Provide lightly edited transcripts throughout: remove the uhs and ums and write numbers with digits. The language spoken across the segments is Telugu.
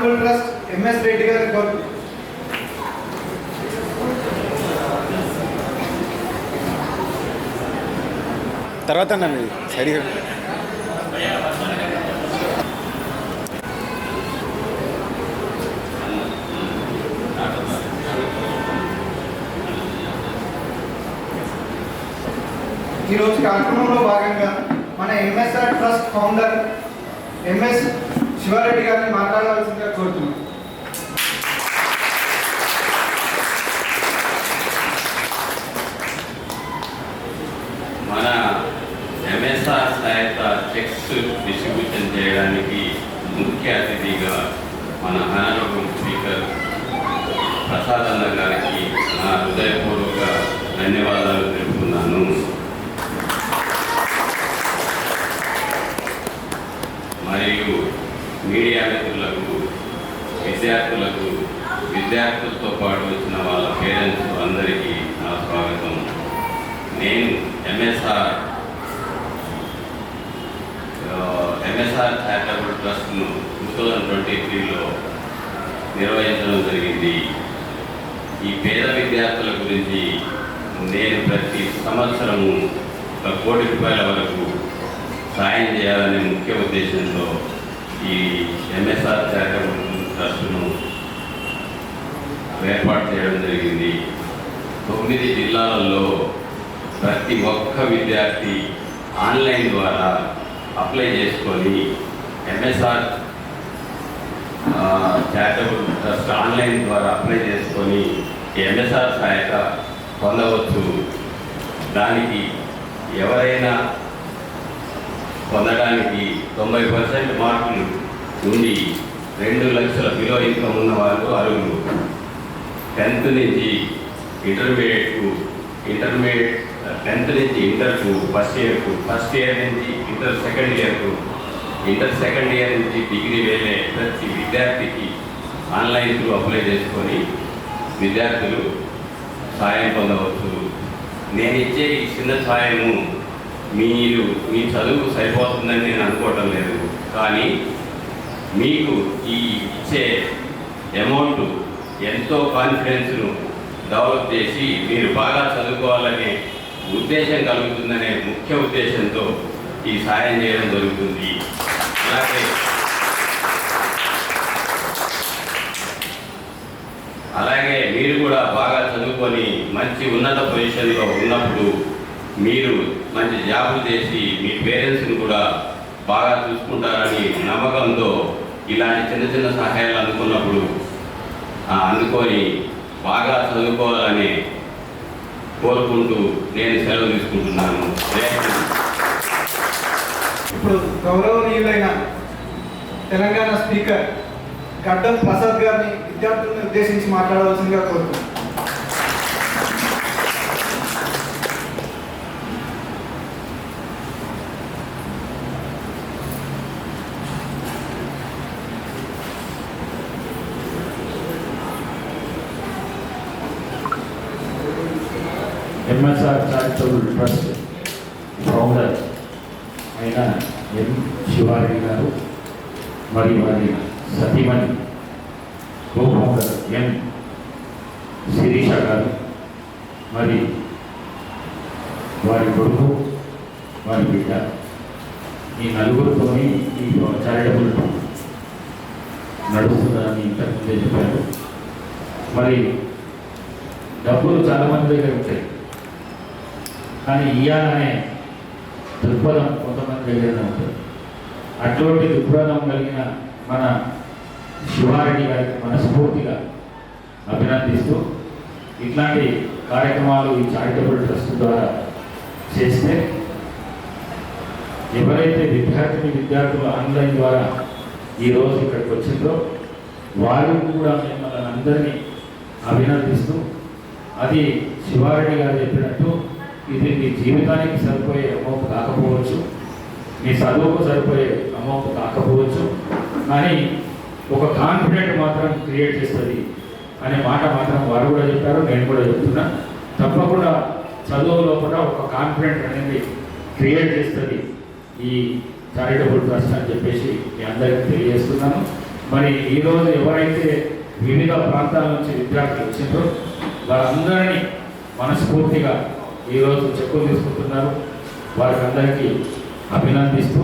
చారిటబుల్ ట్రస్ట్ ఎంఎస్ రెడ్డి గారి కోరు. తర్వాత నన్ను సరిగా ఈరోజు కార్యక్రమంలో భాగంగా మన MSR trust founder MS Sivareddy గారిని మాట్లాడవలసిందిగా కోరుతున్నాం. మన ఎంఎస్ఆర్ సహాయత చెక్స్ డిస్ట్రిబ్యూషన్ చేయడానికి ముఖ్య అతిథిగా మన హానరబుల్ స్పీకర్ ప్రసాద్ అన్న గారికి నా హృదయపూర్వక ధన్యవాదాలు తెలుపుతున్నాను. మరియు మీడియా మిత్రులకు, విద్యార్థులతో పాటు వచ్చిన వాళ్ళ పేరెంట్స్ అందరికీ నా స్వాగతం. నేను ఎంఎస్ఆర్ చారిటబుల్ ట్రస్ట్ను 2023లో నిర్వహించడం జరిగింది. ఈ పేద విద్యార్థుల గురించి నేను ప్రతి సంవత్సరము 1 కోటి రూపాయల వరకు సాయం చేయాలనే ముఖ్య ఉద్దేశంతో ఈ ఎంఎస్ఆర్ చారిటబుల్ ట్రస్ట్ను ఏర్పాటు చేయడం జరిగింది. 9 జిల్లాలలో ప్రతి ఒక్క విద్యార్థి ఆన్లైన్ ద్వారా అప్లై చేసుకొని ఎంఎస్ఆర్ చారిటబుల్ ట్రస్ట్ ఆన్లైన్ ద్వారా అప్లై చేసుకొని ఎంఎస్ఆర్ సహాయత పొందవచ్చు. దానికి ఎవరైనా పొందడానికి 90% మార్కులు ఉండి 2 లక్షల బిలో ఇన్కమ్ ఉన్న వాళ్ళు అర్హులు. 10th నుంచి ఇంటర్మీడియట్కు, 10th నుంచి ఇంటర్కు ఫస్ట్ ఇయర్ నుంచి ఇంటర్ సెకండ్ ఇయర్ నుంచి డిగ్రీ వెళ్ళే ప్రతి విద్యార్థికి ఆన్లైన్ త్రూ అప్లై చేసుకొని విద్యార్థులు సాయం పొందవచ్చు. నేను ఇచ్చే ఈ చిన్న సాయము మీ చదువు సరిపోతుందని నేను అనుకోవటం లేదు. కానీ మీకు ఈ ఇచ్చే అమౌంట్ ఎంతో కాన్ఫిడెన్స్ను డెవలప్ చేసి మీరు బాగా చదువుకోవాలనే ఉద్దేశం కలుగుతుందనే ముఖ్య ఉద్దేశంతో ఈ సాయం చేయడం జరుగుతుంది. అలాగే మీరు కూడా బాగా చదువుకొని మంచి ఉన్నత పొజిషన్లో ఉన్నప్పుడు మీరు మంచి జాబ్ చేసి మీ పేరెంట్స్ని కూడా బాగా చూసుకుంటారని నమ్మకంతో ఇలాంటి చిన్న సహాయాలు అందుకొని బాగా చదువుకోవాలని కోరుకుంటూ నేను సెలవు తీసుకుంటున్నాను. ఇప్పుడు గౌరవనీయులైన తెలంగాణ స్పీకర్ గడ్డం ప్రసాద్ గారిని విద్యార్థులను ఉద్దేశించి మాట్లాడవలసిందిగా కోరుతున్నాను. ఎంఎస్ఆర్ చారిటబుల్ ట్రస్ట్ ఫౌండర్ అయిన ఎం శివారెడ్డి గారు మరియు వారి సతీమణి కో ఫౌండర్ ఎం శిరీష గారు మరి వారి కొడుకు వారి బిడ్డ ఈ నలుగురితోని ఈ చారిటబుల్ నడుస్తుందని ఇంతకుముందే చెప్పారు. మరి డబ్బులు చాలామంది దగ్గర ఉంటాయి, కానీ ఇయ్యాలనే దృక్పథం కొంతమంది దగ్గరనే ఉంటుంది. అటువంటి దృక్పథం కలిగిన మన శివారెడ్డి గారికి మనస్ఫూర్తిగా అభినందిస్తూ ఇట్లాంటి కార్యక్రమాలు ఈ చారిటబుల్ ట్రస్ట్ ద్వారా చేస్తే ఎవరైతే విద్యార్థులు ఆన్లైన్ ద్వారా ఈరోజు ఇక్కడికి వచ్చిందో వాళ్ళు కూడా మిమ్మల్ని అందరినీ అభినందిస్తూ, అది శివారెడ్డి గారు చెప్పినట్టు ఇది మీ జీవితానికి సరిపోయే అమౌంట్ కాకపోవచ్చు, మీ చదువుకు సరిపోయే అమౌంట్ కాకపోవచ్చు, కానీ ఒక కాన్ఫిడెంట్ మాత్రం క్రియేట్ చేస్తుంది అనే మాట మాత్రం వారు కూడా చెప్పారు, నేను కూడా చెప్తున్నా. తప్పకుండా చదువు లోపల ఒక కాన్ఫిడెంట్ అనేది క్రియేట్ చేస్తుంది ఈ చారిటబుల్ ట్రస్ట్ అని చెప్పేసి మీ అందరికీ తెలియజేస్తున్నాను. మరి ఈరోజు ఎవరైతే వివిధ ప్రాంతాల నుంచి విద్యార్థులు వచ్చిండ్రో వారందరినీ మనస్ఫూర్తిగా ఈరోజు చెక్కులు తీసుకుంటున్నారు. వారికి అందరికీ అభినందిస్తూ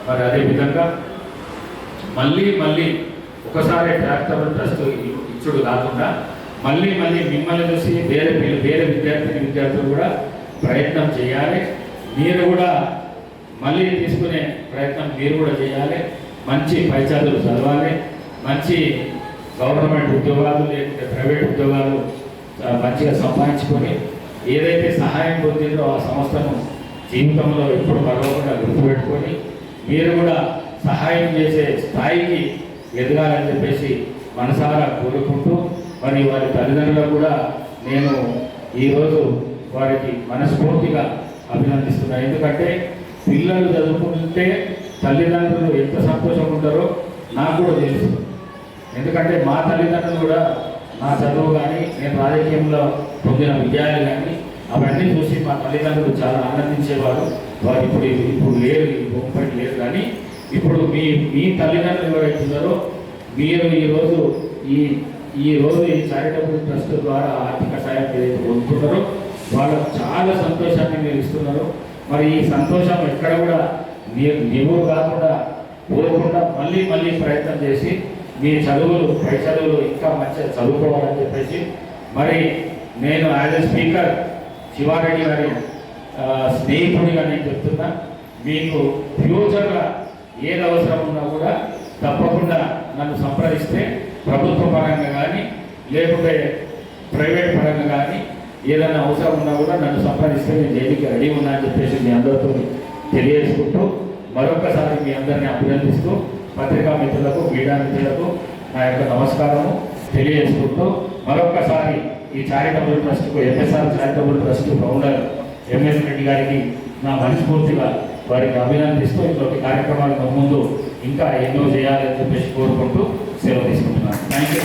మరి అదేవిధంగా మళ్ళీ ఒకసారి ట్రాక్టర్ ట్రస్ట్ ఇచ్చుడు కాకుండా మళ్ళీ మిమ్మల్ని చూసి వేరే విద్యార్థులు కూడా ప్రయత్నం చేయాలి. మీరు కూడా మళ్ళీ తీసుకునే ప్రయత్నం మీరు కూడా చేయాలి. మంచి పై చదువులు చదవాలి, మంచి గవర్నమెంట్ ఉద్యోగాలు లేకుంటే ప్రైవేట్ ఉద్యోగాలు మంచిగా సంపాదించుకొని ఏదైతే సహాయం పొందిందో ఆ సంస్థను జీవితంలో ఎప్పుడు మరవకుండా గుర్తుపెట్టుకొని మీరు కూడా సహాయం చేసే స్థాయికి ఎదగాలని చెప్పేసి మనసారా కోరుకుంటూ మరి వారి తల్లిదండ్రులకు కూడా నేను ఈరోజు వారికి మనస్ఫూర్తిగా అభినందిస్తున్నాను. ఎందుకంటే పిల్లలు చదువుకుంటే తల్లిదండ్రులు ఎంత సంతోషంగా ఉంటారో నాకు కూడా తెలుసు. ఎందుకంటే మా తల్లిదండ్రులు కూడా నా చదువు కానీ నేను రాజకీయంలో పొందిన విజయాలు కానీ అవన్నీ చూసి మా తల్లిదండ్రులు చాలా ఆనందించేవారు. వారు ఇప్పుడు లేరు, ఈ బొమ్మపై లేరు. కానీ ఇప్పుడు మీ తల్లిదండ్రులు ఎవరైతే ఉన్నారో మీరు ఈరోజు ఈ చారిటబుల్ ట్రస్ట్ ద్వారా ఆర్థిక సాయం ఏదైతే పొందుతున్నారో వాళ్ళకు చాలా సంతోషాన్ని మీరు ఇస్తున్నారు. మరి ఈ సంతోషం ఎక్కడ కూడా నిలువు కాకుండా పోకుండా మళ్ళీ ప్రయత్నం చేసి మీ పై చదువులు ఇంకా మంచిగా చదువుకోవాలని చెప్పేసి మరి నేను యాజ్ ఎ స్పీకర్ శివారెడ్డి గారి స్నేహితుడిగా నేను చెప్తున్నా. మీకు ఫ్యూచర్గా ఏది అవసరం ఉన్నా కూడా తప్పకుండా నన్ను సంప్రదిస్తే ప్రభుత్వ పరంగా కానీ లేకుంటే ప్రైవేట్ పరంగా కానీ ఏదైనా అవసరం ఉన్నా కూడా నన్ను సంప్రదిస్తే నేను దేనికి రెడీ ఉన్నా అని చెప్పేసి మీ అందరితో తెలియజేసుకుంటూ మరొకసారి మీ అందరినీ అభినందిస్తూ పత్రికా మిత్రులకు మీడియా మిత్రులకు నా యొక్క నమస్కారము తెలియజేసుకుంటూ మరొకసారి ఈ చారిటబుల్ ట్రస్ట్కు MSR charitable trust founder MS Reddy గారికి నా మనస్ఫూర్తిగా వారికి అభినందిస్తూ ఇటువంటి కార్యక్రమాలు ముందు ఇంకా ఎన్నో చేయాలని చెప్పేసి కోరుకుంటూ సెలవు తీసుకుంటున్నాను. Thank you.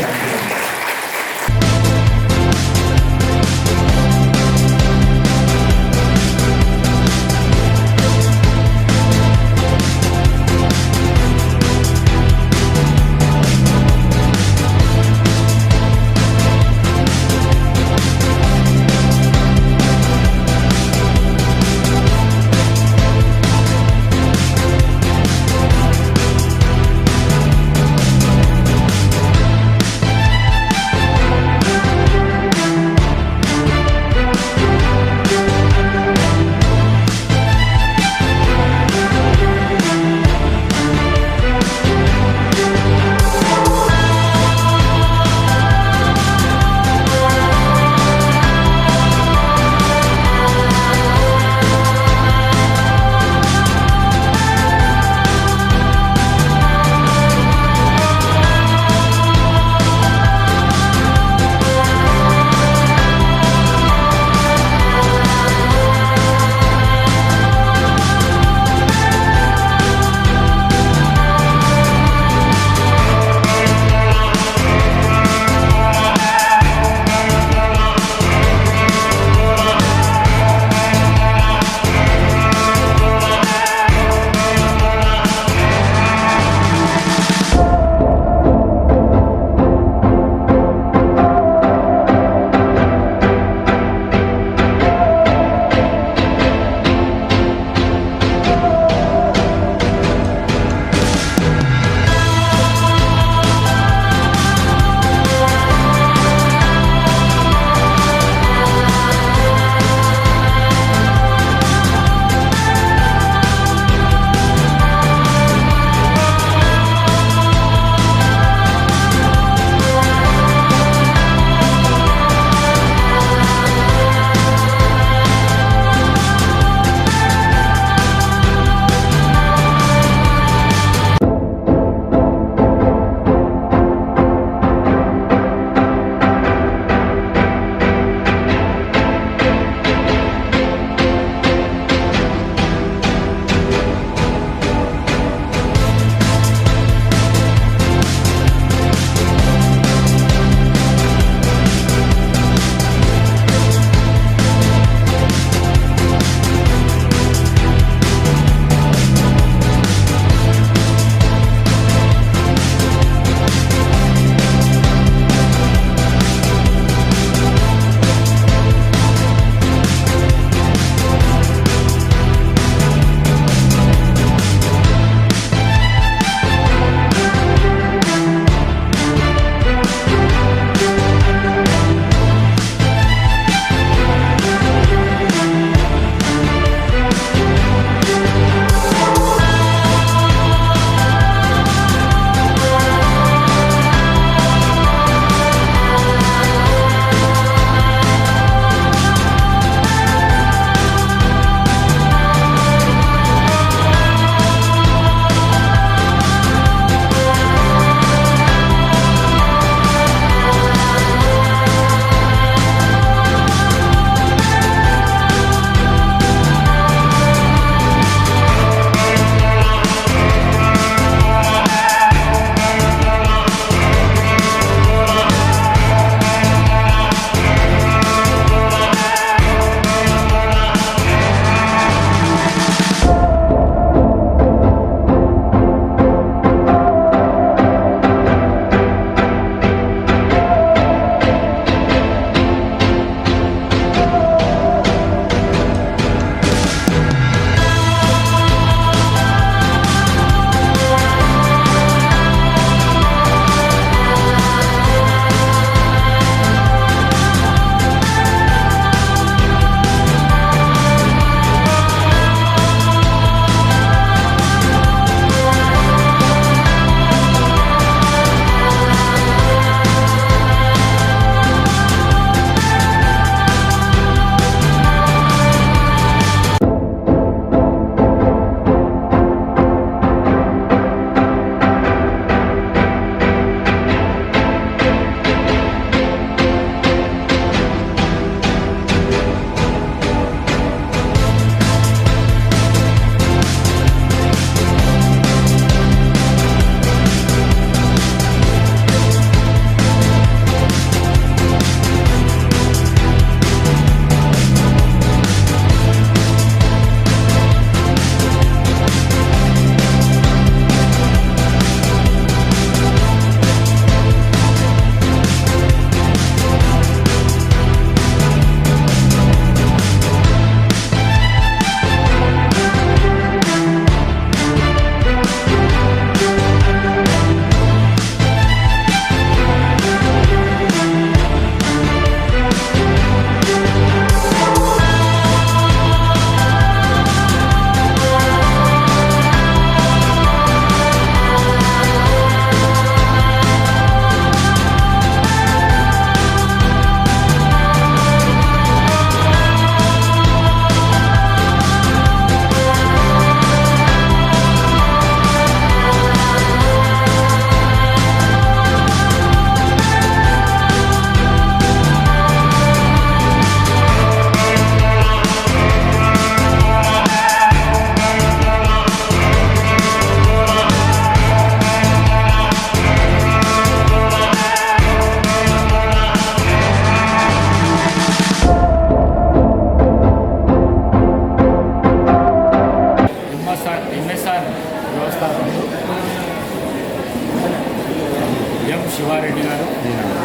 ఎం శివారెడ్డి గారు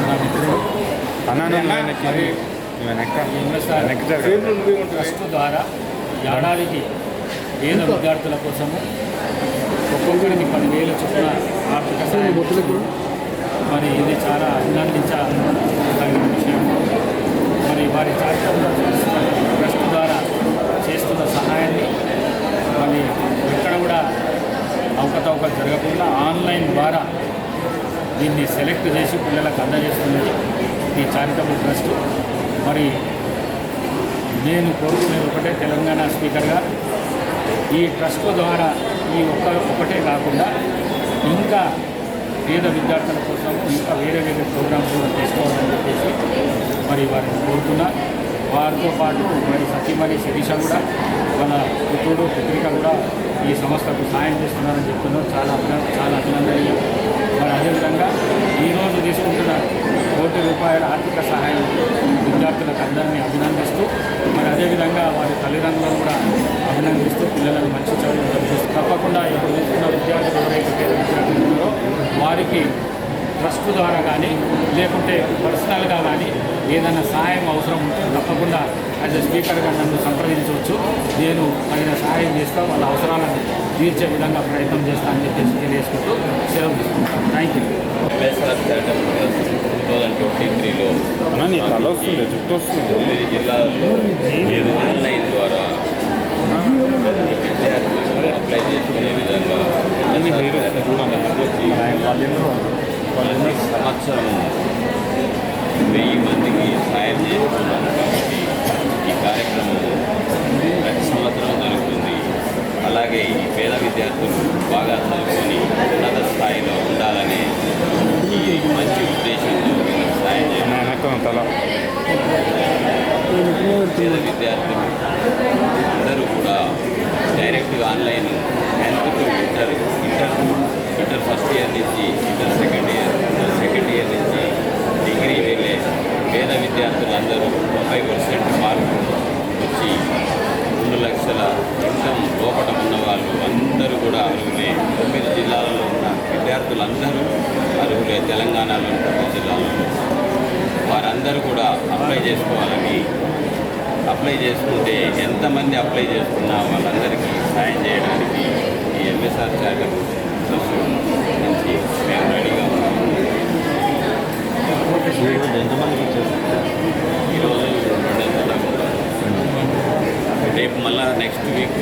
నా మిత్రుడు మరి ఎన్ఎస్ఆర్ ట్రస్ట్ ద్వారా ఏడాదికి పేద విద్యార్థుల కోసము ఒక్కొక్కరికి 10,000 చొప్పున ఆర్థిక సహాయం. మరి ఇది చాలా అభినందించదగిన విషయం. మరి వారి చారిటబుల్ ట్రస్ట్ ద్వారా చేస్తున్న సహాయాన్ని మరి ఎక్కడ కూడా అవకతవకలు జరగకుండా ఆన్లైన్ ద్వారా దీన్ని సెలెక్ట్ చేసి పిల్లలకు అందజేస్తున్నది ఈ చారిటబుల్ ట్రస్ట్. మరి నేను కోరుకునేది ఒకటే, తెలంగాణ స్పీకర్గా ఈ ట్రస్ట్ ద్వారా ఈ ఒకటే కాకుండా ఇంకా పేద విద్యార్థుల కోసం ఇంకా వేరే ప్రోగ్రామ్స్ కూడా తీసుకోవాలని చెప్పేసి మరి వారిని కోరుతున్నా. వారితో పాటు మరి సతీమణి శిరీష కూడా వాళ్ళ పుత్రుడు పుత్రిక కూడా ఈ సంస్థకు సాయం చేస్తున్నారని చెప్తున్నారు. చాలా అభినందనీయం. మరి అదేవిధంగా ఈరోజు తీసుకుంటున్న ₹1,00,00,000 ఆర్థిక సహాయం విద్యార్థులకు అందరినీ అభినందిస్తూ, మరి అదేవిధంగా వారి తల్లిదండ్రులను కూడా అభినందిస్తూ పిల్లలను మంచి చదువులు చదివిస్తూ తప్పకుండా ఇప్పుడు తీసుకున్న విద్యార్థులు ఎవరైతే పేద విద్యార్థులు ఉన్నారో వారికి ట్రస్ట్ ద్వారా కానీ లేకుంటే పర్సనల్గా కానీ ఏదైనా సహాయం అవసరం ఉంటే తప్పకుండా యాజ్ ఎ స్పీకర్గా నన్ను సంప్రదించవచ్చు. నేను తగిన సహాయం చేస్తా, వాళ్ళ అవసరాలను తీర్చే విధంగా ప్రయత్నం చేస్తానని చెప్పేసి తెలియజేసుకుంటూ సెలవు తీసుకుంటాను. Thank you. 2023లో 9 జిల్లాల్లో ఆన్లైన్ ద్వారా విద్యార్థులు అప్లై చేసుకునే విధంగా ప్రతి సంవత్సరం 1000 మందికి సాయం చేస్తున్నాం. కాబట్టి ఈ కార్యక్రమం ప్రతి సంవత్సరం జరుగుతుంది. అలాగే ఈ పేద విద్యార్థులు బాగా చదువుకొని ఉన్నత స్థాయిలో ఉండాలనే ఈ మంచి ఉద్దేశంతో వీళ్ళకి సాయం చేయడం. పేద విద్యార్థులు అందరూ కూడా డైరెక్ట్గా online 10th to inter first year నుంచి ఇంటర్ సెకండ్ ఇయర్ నుంచి డిగ్రీ వెళ్ళే పేద విద్యార్థులందరూ 30% మార్కు వచ్చి 2 లక్షల ఇన్కమ్ లోపల ఉన్న వాళ్ళు అందరూ కూడా అర్హులే. 9 జిల్లాలలో ఉన్న విద్యార్థులందరూ అర్హులే. తెలంగాణలోని 9 జిల్లాలలో వారందరూ కూడా అప్లై చేసుకోవాలని, అప్లై చేసుకుంటే ఎంతమంది అప్లై చేసుకున్నా వాళ్ళందరికీ సాయం చేయడానికి ఈ ఎంఎస్ఆర్ చారిటబుల్ ట్రస్ట్ నుంచి మేము రెడీగా ఉన్నాము. ఈరోజు 200 రేపు మళ్ళా నెక్స్ట్ వీక్